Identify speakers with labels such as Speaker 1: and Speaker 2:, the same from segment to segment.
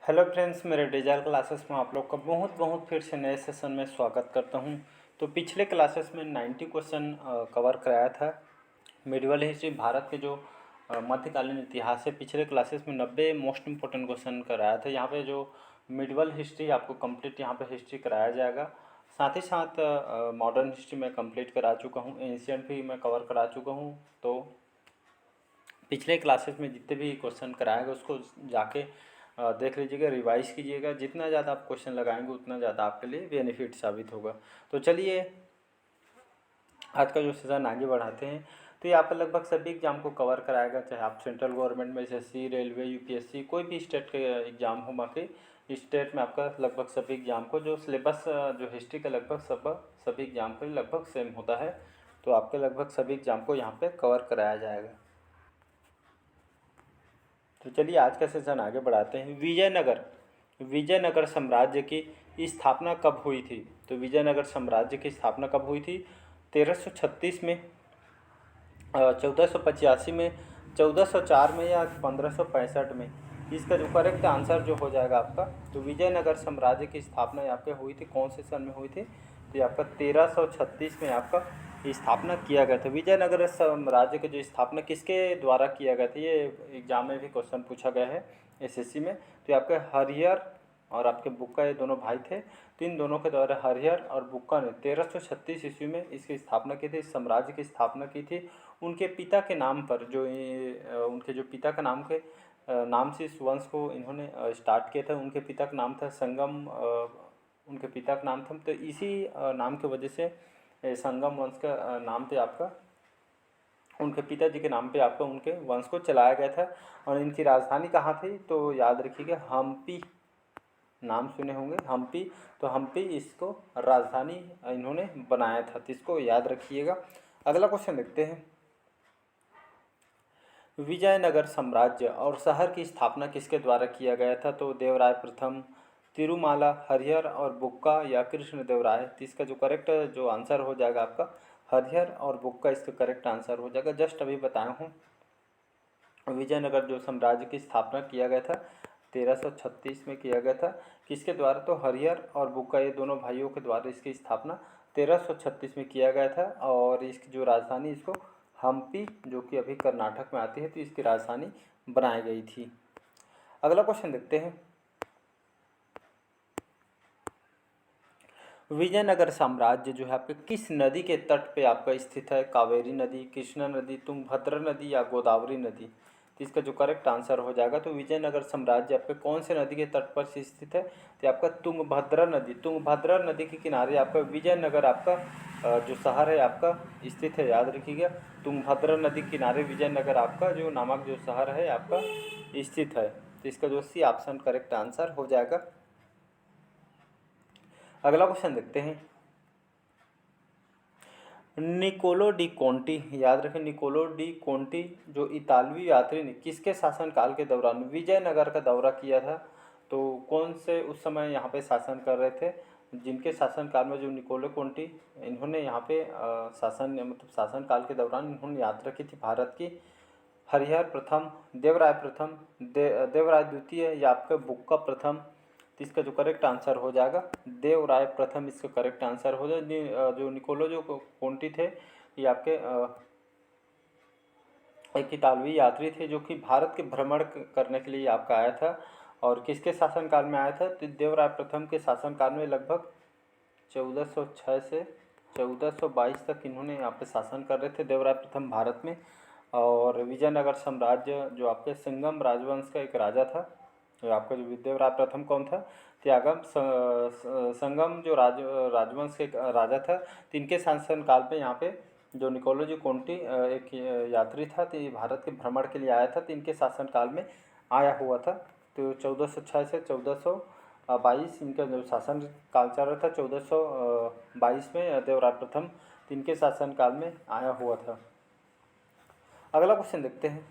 Speaker 1: Hello friends, मेरे digital classes में आप लोग का बहुत बहुत फिर से नए सेशन में स्वागत करता हूं। तो पिछले क्लासेस में 90 क्वेश्चन कवर कराया था। मिडिवल हिस्ट्री, भारत के जो मध्यकालीन इतिहास है, पिछले क्लासेस में 90 मोस्ट इंपॉर्टेंट क्वेश्चन कराया था। यहाँ पे जो मिडिवल हिस्ट्री आपको कंप्लीट यहाँ पे हिस्ट्री कराया जाएगा। साथ ही साथ मॉडर्न हिस्ट्री मैं कंप्लीट करा चुका हूँ, एंशियंट भी मैं कवर करा चुका हूँ। तो पिछले क्लासेस में जितने भी क्वेश्चन कराए गए उसको जाके देख लीजिएगा, रिवाइज कीजिएगा। जितना ज़्यादा आप क्वेश्चन लगाएंगे उतना ज़्यादा आपके लिए बेनिफिट साबित होगा। तो चलिए आज का जो सेशन आगे बढ़ाते हैं। तो यहाँ पर लगभग सभी एग्जाम को कवर कराएगा, चाहे आप सेंट्रल गवर्नमेंट में एसएससी, रेलवे, यूपीएससी, कोई भी स्टेट के एग्ज़ाम हो। बाकी स्टेट में आपका लगभग सभी एग्ज़ाम को जो सिलेबस जो हिस्ट्री का लगभग सभी एग्ज़ाम को लगभग सेम होता है। तो आपके लगभग सभी एग्ज़ाम को यहाँ पे कवर कराया जाएगा। तो चलिए आज का सेशन आगे बढ़ाते हैं। विजयनगर साम्राज्य की स्थापना कब हुई थी? तो विजयनगर साम्राज्य की स्थापना कब हुई थी? 1336 में, 1485 में, 1404 में या 1565 में? इसका जो करेक्ट आंसर जो हो जाएगा आपका, तो विजयनगर साम्राज्य की स्थापना आपके हुई थी कौन से सन में हुई थी? तो ये आपका 1336 में आपका स्थापना किया गया था। विजयनगर साम्राज्य की जो स्थापना किसके द्वारा किया गया था, ये एग्जाम में भी क्वेश्चन पूछा गया है एसएससी में। तो ये आपके हरिहर और आपके बुक्का, ये दोनों भाई थे। तो इन दोनों के द्वारा हरिहर और बुक्का ने 1336 ईस्वी में इसकी स्थापना की थी, इस साम्राज्य की स्थापना की थी। उनके पिता के नाम पर, जो उनके जो पिता का नाम के नाम से इस वंश को इन्होंने स्टार्ट किया था। उनके पिता का नाम था संगम, उनके पिता का नाम था, तो इसी नाम की वजह से संगम वंश का नाम पे आपका, उनके पिताजी के नाम पे आपका उनके वंश को चलाया गया था। और इनकी राजधानी कहाँ थी? तो याद रखिएगा, हम्पी। नाम सुने होंगे हम्पी। तो हम्पी इसको राजधानी इन्होंने बनाया था, तो इसको याद रखिएगा। अगला क्वेश्चन देखते हैं। विजयनगर साम्राज्य और शहर की स्थापना किसके द्वारा किया गया था? तो देवराय प्रथम, तिरुमाला, हरिहर और बुक्का या कृष्णदेवराय? तो इसका जो करेक्ट जो आंसर हो जाएगा आपका हरिहर और बुक्का, इसका करेक्ट आंसर हो जाएगा। जस्ट अभी बताया हूँ, विजयनगर जो साम्राज्य की स्थापना किया गया था 1336 में किया गया था। किसके द्वारा? तो हरिहर और बुक्का, ये दोनों भाइयों के द्वारा इसकी स्थापना 1336 में किया गया था। और इसकी जो राजधानी इसको हम्पी, जो कि अभी कर्नाटक में आती है, तो इसकी राजधानी बनाई गई थी। अगला क्वेश्चन देखते हैं। विजयनगर साम्राज्य जो है आपके किस नदी के तट पे आपका स्थित है? कावेरी नदी, कृष्णा नदी, तुंगभद्रा नदी या गोदावरी नदी? तो इसका जो करेक्ट आंसर हो जाएगा, तो विजयनगर साम्राज्य आपके कौन से नदी के तट पर स्थित है? तो आपका तुंगभद्रा नदी, तुंगभद्रा नदी के किनारे आपका विजयनगर आपका जो शहर है आपका स्थित है। याद रखिएगा, तुंगभद्रा नदी के किनारे विजयनगर आपका जो नामक जो शहर है आपका स्थित है। तो इसका जो सी ऑप्शन करेक्ट आंसर हो जाएगा। अगला क्वेश्चन देखते हैं। निकोलो डी कोंटी, याद रखें, निकोलो डी कोंटी जो इतालवी यात्री ने किसके शासनकाल के दौरान विजयनगर का दौरा किया था? तो कौन से उस समय यहाँ पे शासन कर रहे थे? जिनके शासनकाल में जो निकोलो कोंटी, इन्होंने यहाँ पे शासनकाल के दौरान इन्होंने यात्रा की थी भारत की। हरिहर प्रथम, देवराय प्रथम, देवराय द्वितीय या आपका बुक्का प्रथम? तो इसका जो करेक्ट आंसर हो जाएगा देवराय प्रथम, इसका करेक्ट आंसर हो जाए। जो निकोलो जो कोंटी थे, ये आपके एक इतालवी यात्री थे जो कि भारत के भ्रमण करने के लिए आपका आया था। और किसके शासनकाल में आया था? तो देवराय प्रथम के शासनकाल में लगभग 1406 से 1422 तक इन्होंने यहाँ पे शासन कर रहे थे देवराय प्रथम भारत में। और विजयनगर साम्राज्य जो आपके संगम राजवंश का एक राजा था, तो आपका जो देवराय प्रथम कौन था? त्यागम संगम जो राजवंश के राजा था। तो इनके शासनकाल पे यहाँ पे जो निकोलो जी कोंटी एक यात्री था, तो ये भारत के भ्रमण के लिए आया था, तो इनके शासनकाल में आया हुआ था। तो 1406 से 1422 इनका जो शासन काल चल रहा था। 1422 में देवराय प्रथम, तो इनके शासनकाल में आया हुआ था। अगला क्वेश्चन देखते हैं।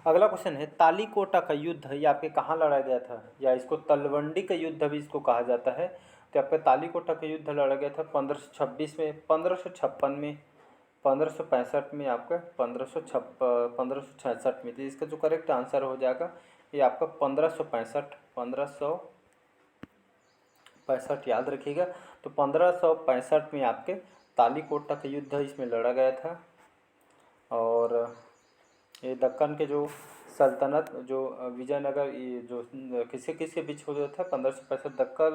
Speaker 1: अगला क्वेश्चन है, तालीकोटा का युद्ध ये आपके कहाँ लड़ा गया था? या इसको तलवंडी का युद्ध भी इसको कहा जाता है। तो आपका तालीकोटा का युद्ध लड़ा गया था 1526 में, 1556 में, 1565 में आपका 1566 में। तो इसका जो करेक्ट आंसर हो जाएगा ये आपका 1565 याद रखिएगा। तो 1565 में आपके तालीकोटा का युद्ध इसमें लड़ा गया था। और ये दक्कन के जो सल्तनत जो विजयनगर ये जो किसके किसके बीच हो गया था 1565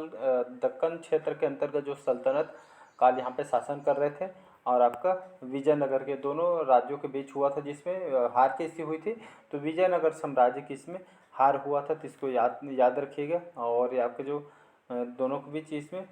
Speaker 1: दक्कन क्षेत्र के अंतर्गत जो सल्तनत काल यहाँ पे शासन कर रहे थे और आपका विजयनगर के दोनों राज्यों के बीच हुआ था, जिसमें हार किसकी हुई थी। तो विजयनगर साम्राज्य की इसमें हार हुआ था, तो इसको याद रखिएगा। और ये आपके जो दोनों के बीच इसमें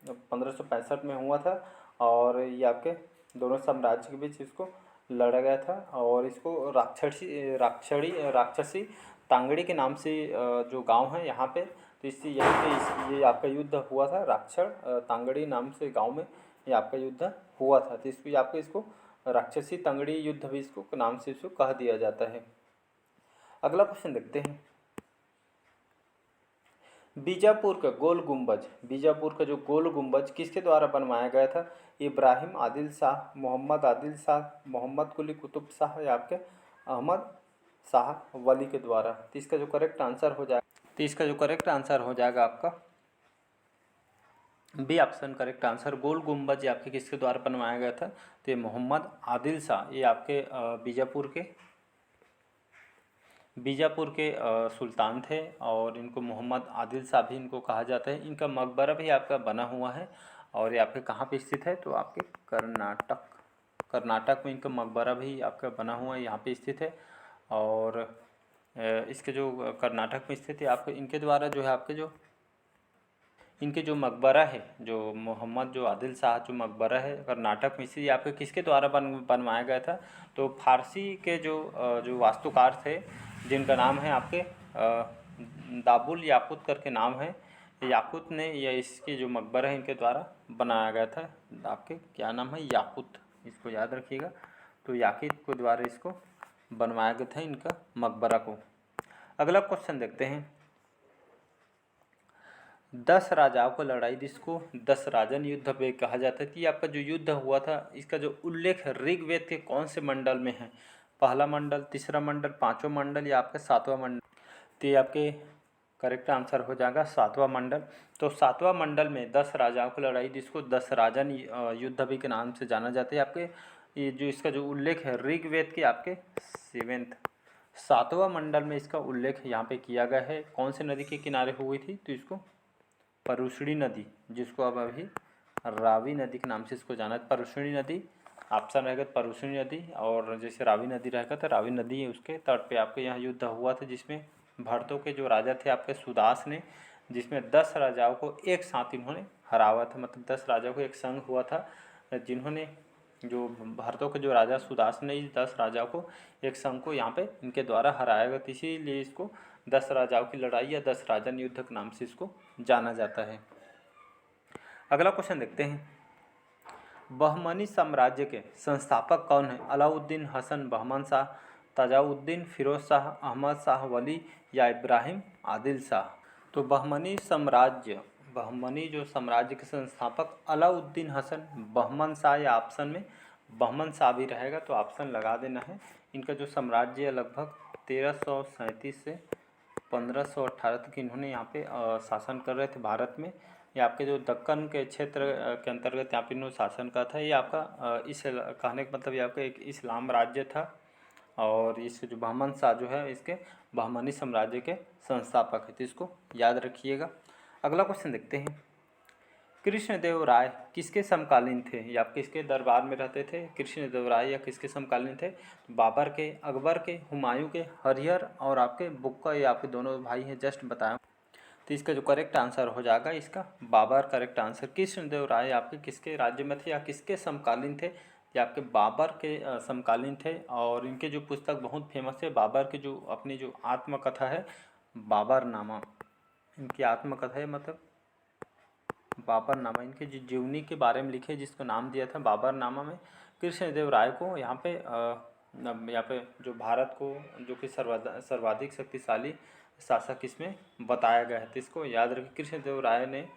Speaker 1: 1565 में हुआ था और ये आपके दोनों साम्राज्य के बीच इसको लड़ा गया था। और इसको राक्षसी तांगड़ी के नाम से जो गांव है यहाँ पे, तो इससे यहीं पे ये आपका युद्ध हुआ था। राक्षण तांगड़ी नाम से गांव में ये आपका युद्ध हुआ था। तो इसको आपको इसको राक्षसी तांगड़ी युद्ध भी इसको नाम से इसको कह दिया जाता है। अगला क्वेश्चन देखते हैं। बीजापुर का गोल गुंबज, बीजापुर का जो गोल गुंबज किसके द्वारा बनवाया गया था। इब्राहिम आदिल शाह, मोहम्मद आदिल शाह, मोहम्मद कुली कुतुब शाह या आपके अहमद शाह वली के द्वारा। तो इसका जो करेक्ट आंसर हो जाएगा आपका बी ऑप्शन करेक्ट आंसर। गोल गुंबज ये आपके किसके द्वारा बनवाया गया था। तो ये मोहम्मद आदिल शाह ये आपके बीजापुर के सुल्तान थे और इनको मोहम्मद आदिल शाह भी इनको कहा जाता है। इनका मकबरा भी आपका बना हुआ है और ये आपके कहाँ पे स्थित है। तो आपके कर्नाटक में इनका मकबरा भी आपका बना हुआ है, यहाँ पे स्थित है। और इसके जो कर्नाटक में स्थित है आपके इनके द्वारा जो है आपके इनके जो मकबरा है जो मोहम्मद जो आदिल शाह जो मकबरा है कर्नाटक में, इसी आपके किसके द्वारा बनवाया गया था। तो फारसी के जो वास्तुकार थे जिनका नाम है आपके दाबुल याकूत करके नाम है। याकूत ने या इसके जो मकबरा है इनके द्वारा बनाया गया था। आपके क्या नाम है, याकूत, इसको याद रखिएगा। तो याकूत के द्वारा इसको बनवाया गया था इनका मकबरा को। अगला क्वेश्चन देखते हैं। 10 राजाओं को लड़ाई जिसको 10 राजन युद्ध भी कहा जाता है। कि आपका जो युद्ध हुआ था इसका जो उल्लेख ऋग्वेद के कौन से मंडल में है। पहला मंडल, तीसरा मंडल, पांचवा मंडल या आपका सातवां मंडल। तो ये आपके करेक्ट आंसर हो जाएगा सातवां मंडल। तो सातवां मंडल में 10 राजाओं की लड़ाई जिसको 10 राजन युद्ध भी के नाम से जाना जाता है। आपके ये जो इसका जो उल्लेख है ऋग्वेद के आपके 7वां मंडल में इसका उल्लेख यहाँ पे किया गया है। कौन से नदी के किनारे हुई थी। तो इसको परुष्णी नदी, जिसको अब अभी रावी नदी के नाम से इसको जाना है। परुष्णी नदी ऑप्शन रहेगा, परुष्णी नदी। और जैसे रावी नदी रहेगा तो रावी नदी उसके तट पे आपके यहाँ युद्ध हुआ था, जिसमें भरतों के जो राजा थे आपके सुदास ने, जिसमें 10 राजाओं को एक साथ इन्होंने हरावा था। मतलब 10 राजाओं को एक संघ हुआ था, जिन्होंने जो भरतों के जो राजा सुदास ने इस 10 राजाओं को एक संघ को यहाँ पे इनके द्वारा हराया गया। इसीलिए इसको 10 राजाओं की लड़ाई या 10 राजन युद्ध के नाम से इसको जाना जाता है। अगला क्वेश्चन देखते हैं। बहमनी साम्राज्य के संस्थापक कौन है। अलाउद्दीन हसन बहमन शाह, ताजाउद्दीन फिरोज शाह, अहमद शाह वली या इब्राहिम आदिल शाह। तो बहमनी जो साम्राज्य के संस्थापक अलाउद्दीन हसन बहमन शाह या ऑप्शन में बहमन शाह भी रहेगा तो ऑप्शन लगा देना है। इनका जो साम्राज्य है लगभग 1337 से 1518 तक इन्होंने यहाँ पे शासन कर रहे थे भारत में। ये आपके जो दक्कन के क्षेत्र के अंतर्गत यहाँ पे इन्होंने शासन का था। ये आपका इस कहने का मतलब ये आपका एक इस्लाम राज्य था। और इस जो बहमन शाह जो है इसके बहमनी साम्राज्य के संस्थापक है, तो इसको याद रखिएगा। अगला क्वेश्चन देखते हैं। कृष्णदेव राय किसके समकालीन थे या आप किसके दरबार में रहते थे। कृष्णदेव राय या किसके समकालीन थे। बाबर के, अकबर के, हुमायूं के, हरिहर और आपके बुक्का, ये आपके दोनों भाई हैं जस्ट बताया। तो इसका जो करेक्ट आंसर हो जाएगा इसका बाबर करेक्ट आंसर। कृष्णदेव राय आपके किसके राज्य में थे या किसके समकालीन थे। ये आपके बाबर के समकालीन थे। और इनके जो पुस्तक बहुत फेमस है, बाबर की जो अपनी जो आत्मकथा है बाबरनामा, इनकी आत्मकथा है मतलब बाबरनामा, इनके जो जीवनी के बारे में लिखे जिसको नाम दिया था बाबरनामा में कृष्णदेव राय को यहाँ पे जो भारत को जो कि सर्वाधिक शक्तिशाली शासक इसमें बताया गया है। तो इसको याद रखिए। कृष्णदेव राय ने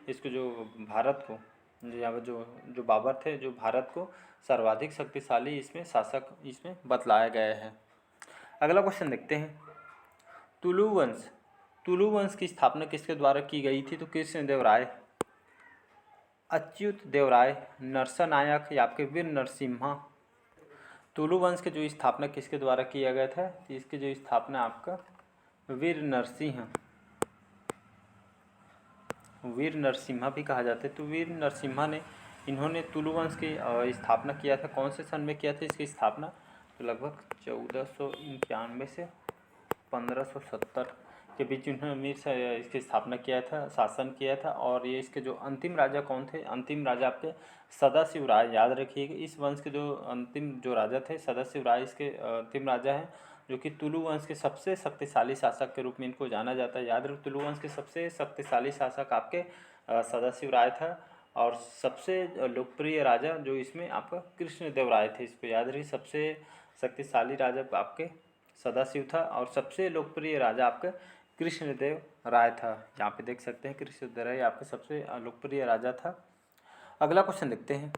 Speaker 1: इसको जो भारत को जो यहाँ पर जो जो बाबर थे, जो भारत को सर्वाधिक शक्तिशाली इसमें शासक इसमें बतलाया गया है। अगला क्वेश्चन देखते हैं, तुलु वंश। तुलु वंश की स्थापना किसके द्वारा की गई थी? तो कृष्णदेवराय, अच्युत देवराय, नरसनायक या आपके वीर नरसिम्हा। तुलु वंश की जो स्थापना किसके द्वारा किया गया था? तो इसकी जो स्थापना आपका वीर नरसिंह, वीर नरसिम्हा भी कहा जाता है। तो वीर नरसिम्हा ने इन्होंने तुलु वंश की स्थापना किया था। कौन से सन में किया था इसकी स्थापना? तो लगभग 1491 से 1570 के बीच उन्होंने मीर से इसकी स्थापना किया था, शासन किया था। और ये इसके जो अंतिम राजा कौन थे? अंतिम राजा आपके सदाशिव राय। याद रखिएगा, इस वंश के जो अंतिम जो राजा थे सदाशिव राय इसके अंतिम राजा हैं, जो कि तुलु वंश के सबसे शक्तिशाली शासक के रूप में इनको जाना जाता है। याद रखिए, तुलु वंश के सबसे शक्तिशाली शासक आपके सदाशिव राय था। और सबसे लोकप्रिय राजा जो इसमें आपका कृष्णदेव राय थे। इसको याद रखिए, सबसे शक्तिशाली राजा आपके सदाशिव था और सबसे लोकप्रिय राजा आपका कृष्णदेव राय था। यहाँ पे देख सकते हैं कृष्णदेव राय आपके सबसे लोकप्रिय राजा था। अगला क्वेश्चन देखते हैं,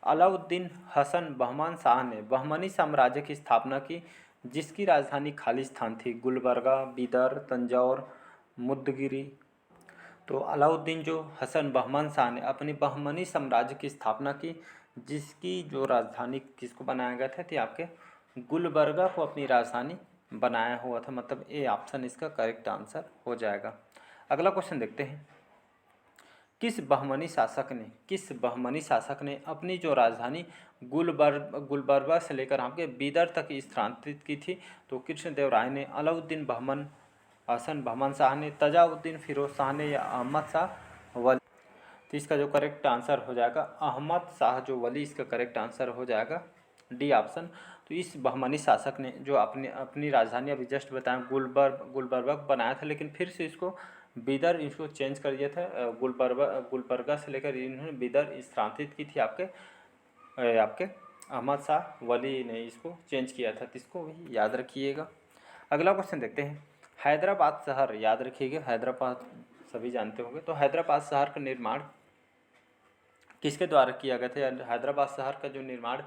Speaker 1: अलाउद्दीन हसन बहमान शाह ने बहमनी साम्राज्य की स्थापना की, जिसकी राजधानी खालिस्तान थी। गुलबर्गा, बीदर, तंजौर, मुद्दगिरी। तो अलाउद्दीन जो हसन बहमान शाह ने अपनी बहमनी साम्राज्य की स्थापना की, जिसकी जो राजधानी किसको बनाया गया था? तो आपके गुलबर्गा को अपनी राजधानी बनाया हुआ था। मतलब ए ऑप्शन इसका करेक्ट आंसर हो जाएगा। अगला क्वेश्चन देखते हैं, किस बहमनी शासक ने अपनी जो राजधानी गुलबर्गा से लेकर आपके बीदर तक स्थानांतरित की थी? तो कृष्णदेव राय ने, अलाउद्दीन बहमन, हसन बहमन शाह ने, तजाउद्दीन फिरोज शाह ने या अहमद शाह वली? तो इसका जो करेक्ट आंसर हो जाएगा अहमद शाह जो वली, इसका करेक्ट आंसर हो जाएगा डी ऑप्शन। तो इस बहमनी शासक ने जो अपनी राजधानी अभी जस्ट बताया गुलबर्गा बनाया था, लेकिन फिर से इसको बीदर इसको चेंज कर दिया था। गुलबर्गा से लेकर इन्होंने बीदर स्थानांतरित की थी आपके अहमद शाह वली ने इसको चेंज किया था। तो इसको भी याद रखिएगा। अगला क्वेश्चन देखते हैं, हैदराबाद शहर। याद रखिएगा, हैदराबाद सभी जानते होंगे। तो हैदराबाद शहर का निर्माण किसके द्वारा किया गया था? हैदराबाद शहर का जो निर्माण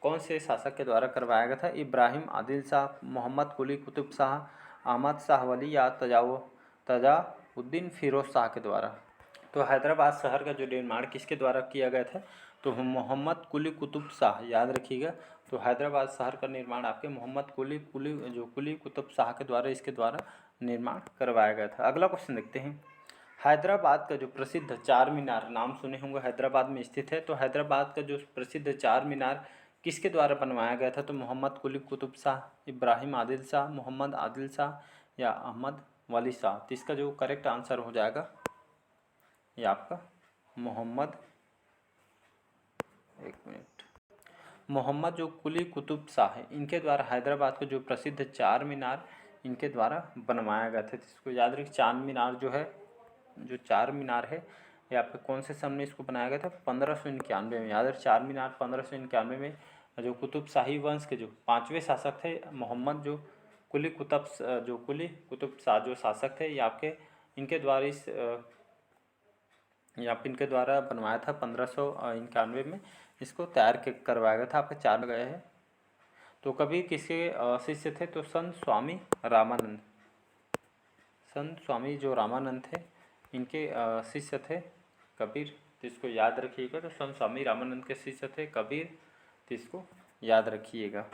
Speaker 1: कौन से शासक के द्वारा करवाया गया था? इब्राहिम आदिल शाह, मोहम्मद कुली कुतुब शाह, अहमद शाह वली या तजाउद्दीन फिरोज शाह के द्वारा? तो हैदराबाद शहर का जो निर्माण किसके द्वारा किया गया था? तो मोहम्मद कुली कुतुब शाह। याद रखिएगा, तो हैदराबाद शहर का निर्माण आपके मोहम्मद कुली कुतुब शाह के द्वारा इसके द्वारा निर्माण करवाया गया था। अगला क्वेश्चन देखते हैं, हैदराबाद का जो प्रसिद्ध चार मीनार, नाम सुने होंगे, हैदराबाद में स्थित है। तो हैदराबाद का जो प्रसिद्ध चार मीनार किसके द्वारा बनवाया गया था? तो मोहम्मद कुली कुतुब शाह, इब्राहिम आदिल शाह, मोहम्मद आदिल शाह या अहमद वली शाह? तो इसका जो करेक्ट आंसर हो जाएगा ये आपका मोहम्मद जो कुली कुतुब शाह है, इनके द्वारा हैदराबाद का जो प्रसिद्ध चार मीनार इनके द्वारा बनवाया गया था। इसको याद रखिए, चार मीनार जो चार मीनार है ये आपके कौन से सन में इसको बनाया गया था? 1591 में। याद रखिए, चार मीनार 1591 में जो कुतुब शाही वंश के जो 5वें शासक थे मोहम्मद जो कुली कुतुब शाह जो शासक थे, ये आपके इनके द्वारा इनके द्वारा बनवाया था 1591 में। इसको तैयार करवाया गया था। आपके चार गए हैं। तो कबीर किसके शिष्य थे? तो संत स्वामी रामानंद। संत स्वामी जो रामानंद थे इनके शिष्य थे कबीर। तो इसको याद रखिएगा। तो संत स्वामी रामानंद के शिष्य थे कबीर, तो इसको याद रखिएगा।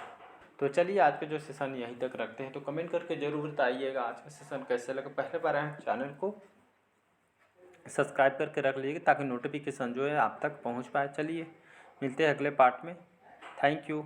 Speaker 1: तो चलिए आज का जो सेशन यहीं तक रखते हैं। तो कमेंट करके ज़रूर बताइएगा आज का सेशन कैसे लगा। पहले बार आए चैनल को सब्सक्राइब करके रख लीजिएगा ताकि नोटिफिकेशन जो है आप तक पहुंच पाए। चलिए मिलते हैं अगले पार्ट में। Thank you.